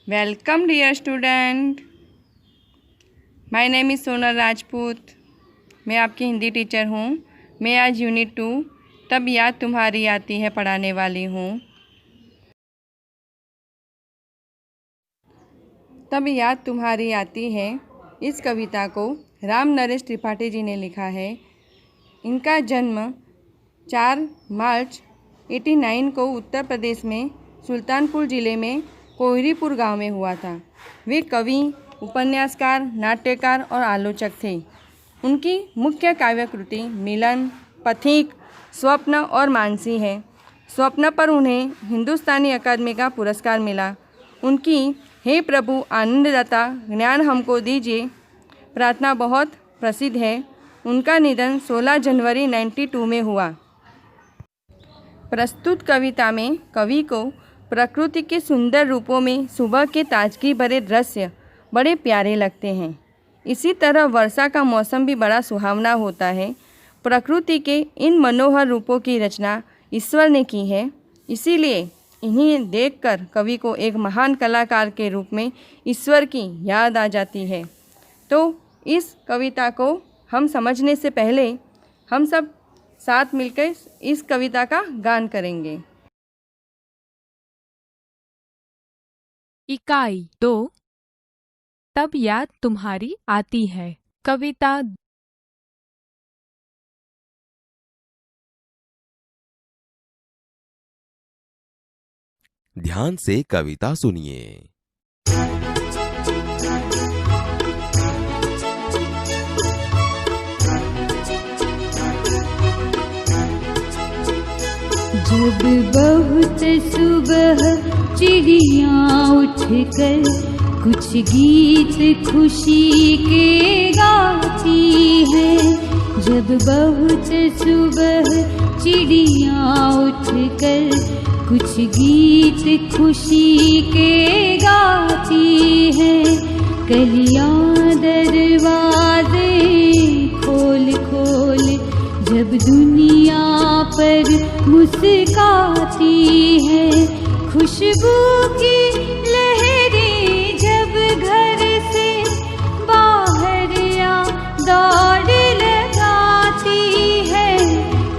Welcome dear student. My name is Sonal Rajput. मैं आपकी Hindi teacher हूँ. मैं आज यूनिट 2 तब याद तुम्हारी आती है पढ़ाने वाली हूँ. तब याद तुम्हारी आती है, इस कविता को राम नरेश त्रिपाठी जी ने लिखा है. इनका जन्म 4 मार्च 89 को उत्तर प्रदेश में सुल्तानपुर ज़िले में कोहरीपुर गांव में हुआ था. वे कवि, उपन्यासकार, नाट्यकार और आलोचक थे. उनकी मुख्य काव्य कृति मिलन, पथिक, स्वप्न और मानसी है. स्वप्न पर उन्हें हिंदुस्तानी अकादमी का पुरस्कार मिला. उनकी हे प्रभु आनंददाता ज्ञान हमको दीजिए प्रार्थना बहुत प्रसिद्ध है. उनका निधन 16 जनवरी 92 में हुआ. प्रस्तुत कविता में कवि को प्रकृति के सुंदर रूपों में सुबह के ताजगी भरे दृश्य बड़े प्यारे लगते हैं. इसी तरह वर्षा का मौसम भी बड़ा सुहावना होता है. प्रकृति के इन मनोहर रूपों की रचना ईश्वर ने की है. इसीलिए इन्हें देखकर कवि को एक महान कलाकार के रूप में ईश्वर की याद आ जाती है. तो इस कविता को हम समझने से पहले हम सब साथ मिलकर इस कविता का गान करेंगे. इकाई 2 तब याद तुम्हारी आती है. कविता. ध्यान से कविता सुनिए. जब बहुत सुबह चिड़िया उठकर कुछ गीत खुशी के गाती है. जब बहुत सुबह चिड़िया उठकर कुछ गीत खुशी के गाती है. कलियां दरवाजे खोल खोल जब दुनिया पर मुस्काती है. खुशबू की लहरें जब घर से बाहर या दौड़ लगाती है.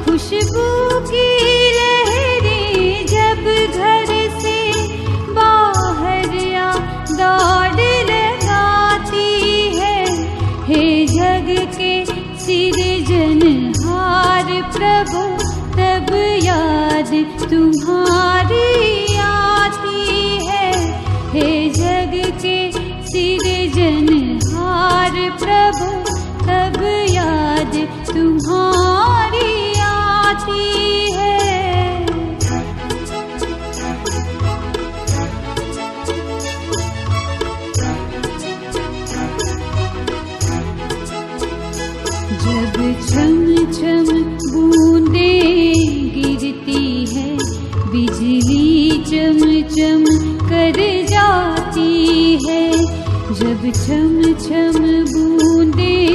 खुशबू की लहरें जब घर से बाहर या दौड़ लगाती है. हे जग के सृजनहार प्रभु तब याद तुम्हारी आती है. हे जग के सृजनहार प्रभु तब याद तुम्हारी आती है. जब छम छम बूंदें गिरती है, बिजली चम चम कर जाती है. जब छम छम बूंदें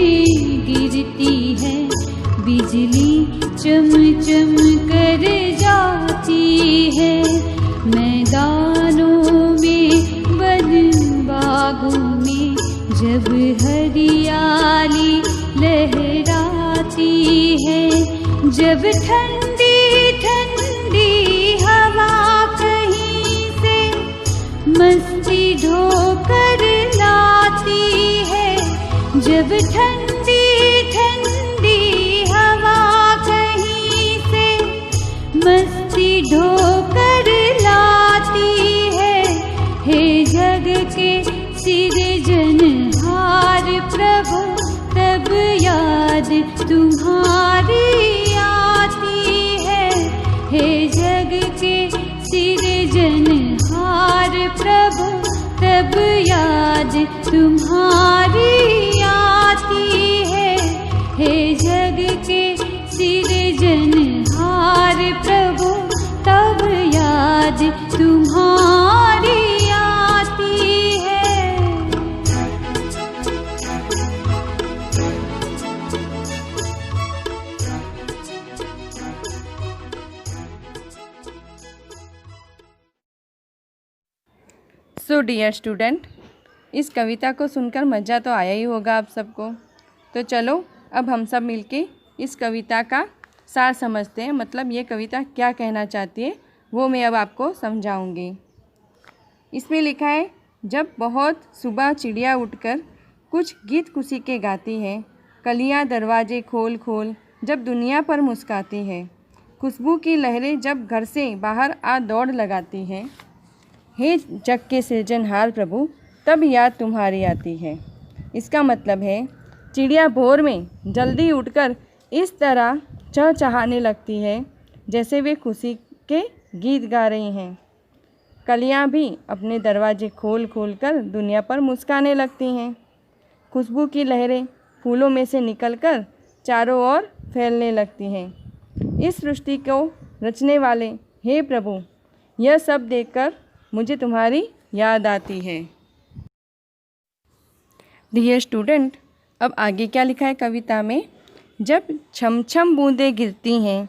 गिरती है, बिजली चम चम कर जाती है. मैदानों में वन बागों में जब हरियाली लहराती है. जब ठंडी ठंडी हवा कहीं से मस्ती ढोकर लाती है. जब ठंडी ठंडी हवा कहीं से मस्ती ढोकर लाती है. हे जग के सृजनहार प्रभु तब याद तुम्हारी आती है. हे जग के सृजनहार प्रभु तब याद तुम्हारी आती है. हे जग के सृजनहार प्रभु तब याद तुम्हारी आती है. सो डियर स्टूडेंट, इस कविता को सुनकर मज़ा तो आया ही होगा आप सबको। तो चलो अब हम सब मिलके इस कविता का सार समझते हैं, मतलब ये कविता क्या कहना चाहती है वो मैं अब आपको समझाऊंगी। इसमें लिखा है, जब बहुत सुबह चिड़िया उठकर कुछ गीत खुशी के गाती है, कलियां दरवाजे खोल खोल जब दुनिया पर मुस्काती है, खुशबू की लहरें जब घर से बाहर आ दौड़ लगाती है, हे जग के सृजनहार प्रभु तब याद तुम्हारी आती है। इसका मतलब है चिड़िया भोर में जल्दी उठकर इस तरह चहचहाने लगती है जैसे वे खुशी के गीत गा रही हैं। कलियां भी अपने दरवाजे खोल खोल कर दुनिया पर मुस्काने लगती हैं। खुशबू की लहरें फूलों में से निकलकर चारों ओर फैलने लगती हैं। इस सृष्टि को रचने वाले हे प्रभु, यह सब देखकर मुझे तुम्हारी याद आती है। डियर स्टूडेंट, अब आगे क्या लिखा है कविता में, जब छम छम बूंदें गिरती हैं,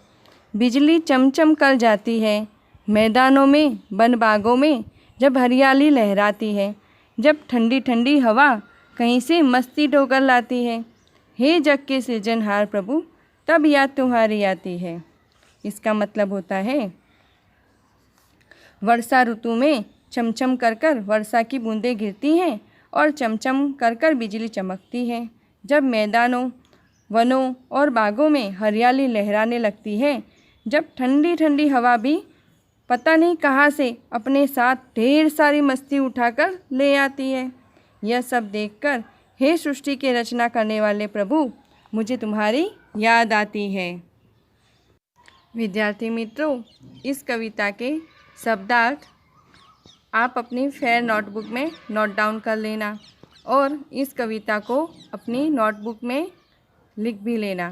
बिजली चमचम कर जाती है, मैदानों में वन बागों में जब हरियाली लहराती है, जब ठंडी ठंडी हवा कहीं से मस्ती डोकर लाती है, हे जग के सृजनहार प्रभु तब याद तुम्हारी आती है। इसका मतलब होता है वर्षा ऋतु में चमचम कर कर वर्षा की बूंदें गिरती हैं और चमचम कर कर बिजली चमकती है। जब मैदानों, वनों और बागों में हरियाली लहराने लगती है, जब ठंडी ठंडी हवा भी पता नहीं कहाँ से अपने साथ ढेर सारी मस्ती उठाकर ले आती है। यह सब देखकर हे सृष्टि के रचना करने वाले प्रभु मुझे तुम्हारी याद आती है। विद्यार्थी मित्रों, इस कविता के शब्दार्थ आप अपनी फेयर नोटबुक में नोट डाउन कर लेना और इस कविता को अपनी नोटबुक में लिख भी लेना।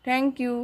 Thank you.